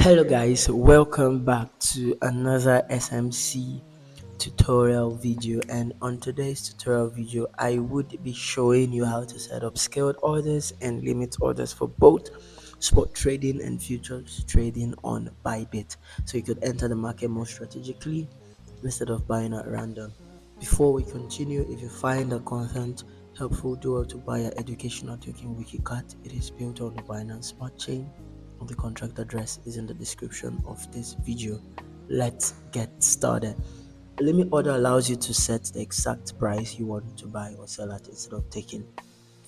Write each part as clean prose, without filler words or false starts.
Hello guys, welcome back to another SMC tutorial video, and on today's tutorial video I would be showing you how to set up scaled orders and limit orders for both spot trading and futures trading on Bybit, so you could enter the market more strategically instead of buying at random. Before we continue, if you find the content helpful, do well to buy our educational token Wiki Cat. It is built on the Binance Smart Chain. The contract address is in the description of this video. Let's get started. A limit order allows you to set the exact price you want to buy or sell at instead of taking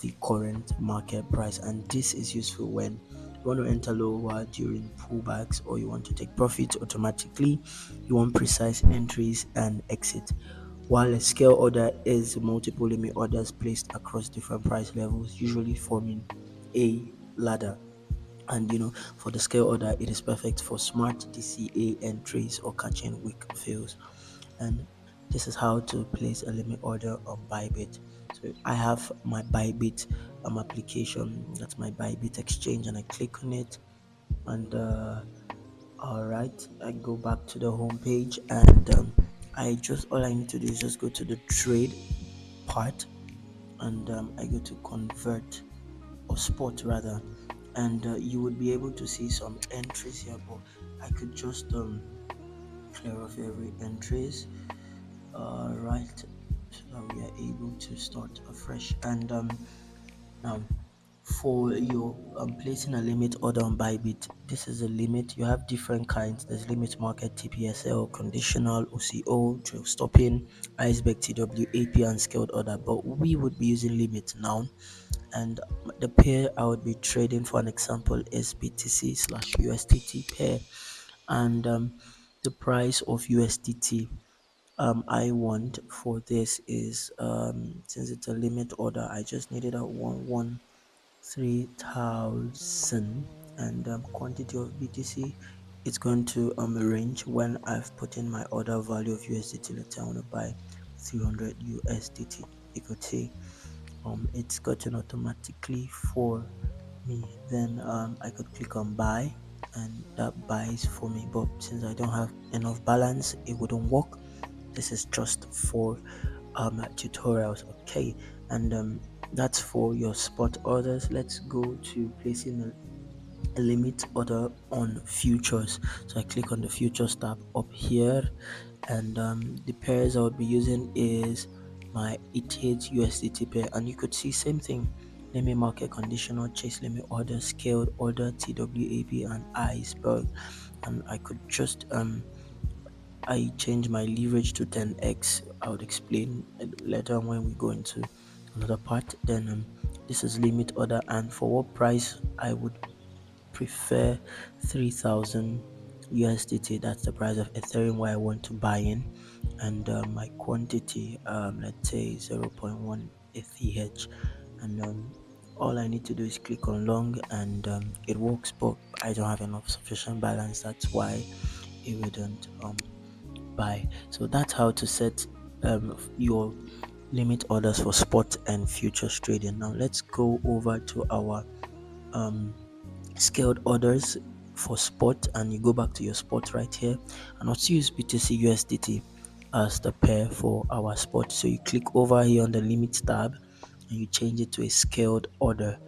the current market price, and this is useful when you want to enter lower during pullbacks or you want to take profits automatically. You want precise entries and exit, while a scale order is multiple limit orders placed across different price levels, usually forming a ladder. And for the scale order, it is perfect for smart DCA entries or catching weak fills. And this is how to place a limit order on Bybit. So I have my Bybit application, that's my Bybit exchange, and I click on it. And all right, I go back to the home page, and all I need to do is just go to the trade part, and I go to convert, or spot rather, and you would be able to see some entries here, but I could just clear off every entries. Right, so that we are able to start afresh. And now for your placing a limit order on Bybit, this is a limit. You have different kinds. There's limit market, TPSL, conditional, OCO, trail stopping, iceberg, TWAP, and scaled order, but we would be using limit now. And the pair I would be trading, for an example, is BTC slash USDT pair. And the price of USDT I want for this is, since it's a limit order, I just need it at 113,000. And quantity of BTC, it's going to range when I've put in my order value of USDT. Let's say I want to buy 300 USDT. You could see it's gotten automatically for me. Then I could click on buy, and that buys for me, but since I don't have enough balance, it wouldn't work. This is just for tutorials, okay? And that's for your spot orders. Let's go to placing a limit order on futures. So I click on the futures tab up here, and the pairs I would be using is my ETH USDT pair, and you could see same thing: limit market, conditional, chase limit order, scaled order, TWAP, and iceberg. And I could just I change my leverage to 10x. I would explain later on when we go into another part. Then this is limit order, and for what price I would prefer 3,000 USDT. That's the price of Ethereum where I want to buy in. And my quantity, let's say 0.1 ETH. And all I need to do is click on long, and it works, but I don't have enough sufficient balance. That's why it wouldn't buy. So that's how to set your limit orders for spot and futures trading. Now let's go over to our um scaled orders for spot, and you go back to your spot right here, and also use BTC USDT as the pair for our spot. So you click over here on the limit tab, and you change it to a scaled order,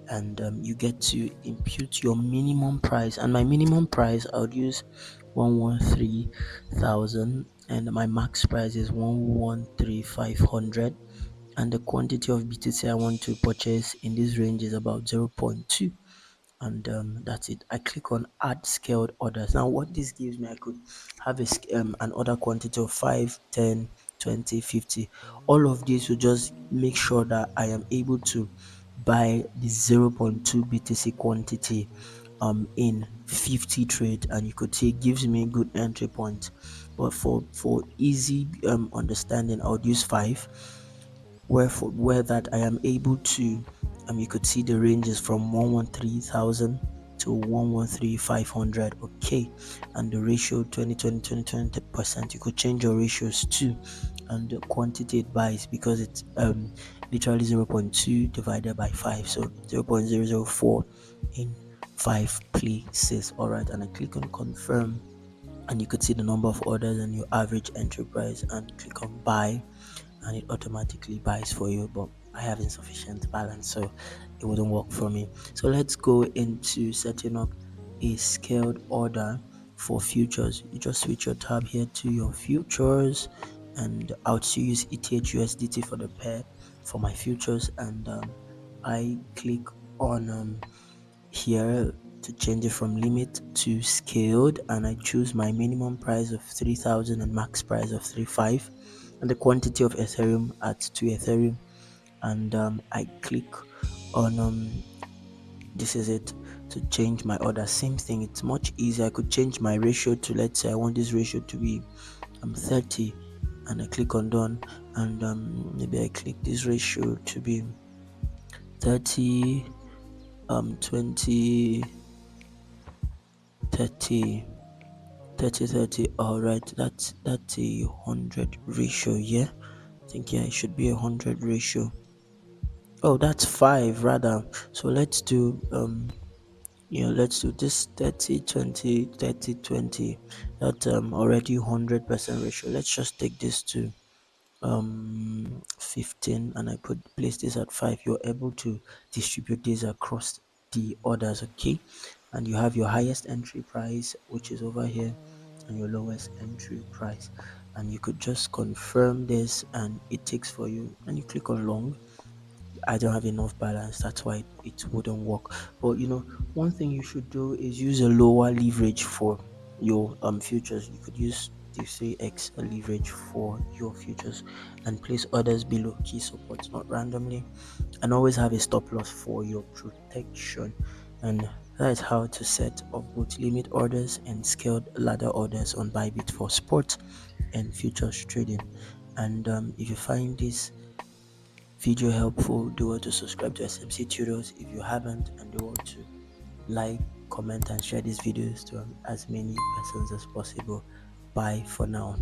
and you get to impute your minimum price. And my minimum price, I would use 113,000, and my max price is 113,500. And the quantity of BTC I want to purchase in this range is about 0.2. And that's it. I click on add scaled orders. Now what this gives me, I could have an order quantity of 5, 10, 20, 50. All of this will just make sure that I am able to buy the 0.2 BTC quantity in 50 trade, and you could see it gives me a good entry point. But for easy understanding, I would use 5, where that I am able to you could see the ranges from 113,000 to 113,500. Okay, and the ratio 20%. You could change your ratios too, and the quantity it buys, because it's literally 0.2 divided by 5, so 0.004 in 5 places. All right, and I click on confirm, and you could see the number of orders and your average entry price, and click on buy, and it automatically buys for you. But I have insufficient balance, so it wouldn't work for me. So let's go into setting up a scaled order for futures. You just switch your tab here to your futures, and I'll still use ETH USDT for the pair for my futures, and I click on here to change it from limit to scaled, and I choose my minimum price of 3,000 and max price of 3.5, and the quantity of Ethereum at 2 Ethereum, and I click on this is it to change my order. Same thing, it's much easier. I could change my ratio to, let's say I want this ratio to be 30, and I click on done, and maybe I click this ratio to be 30 20 30 30 30. All right, that's a 100 ratio. Yeah, I think, yeah, it should be a 100 ratio. Oh, that's 5 rather. So let's do let's do this 30 20 30 20. That's already 100% ratio. Let's just take this to 15, and I put place this at 5. You're able to distribute this across the orders, okay? And you have your highest entry price, which is over here, and your lowest entry price, and you could just confirm this, and it takes for you, and you click on long. I don't have enough balance, that's why it wouldn't work. But one thing you should do is use a lower leverage for your futures. You could use the 3x leverage for your futures, and place orders below key supports, not randomly, and always have a stop loss for your protection. And that is how to set up both limit orders and scaled ladder orders on Bybit for spot and futures trading. And if you find this video helpful, do want to subscribe to SMC Tutorials if you haven't, and do want to like, comment, and share these videos to as many persons as possible. Bye for now.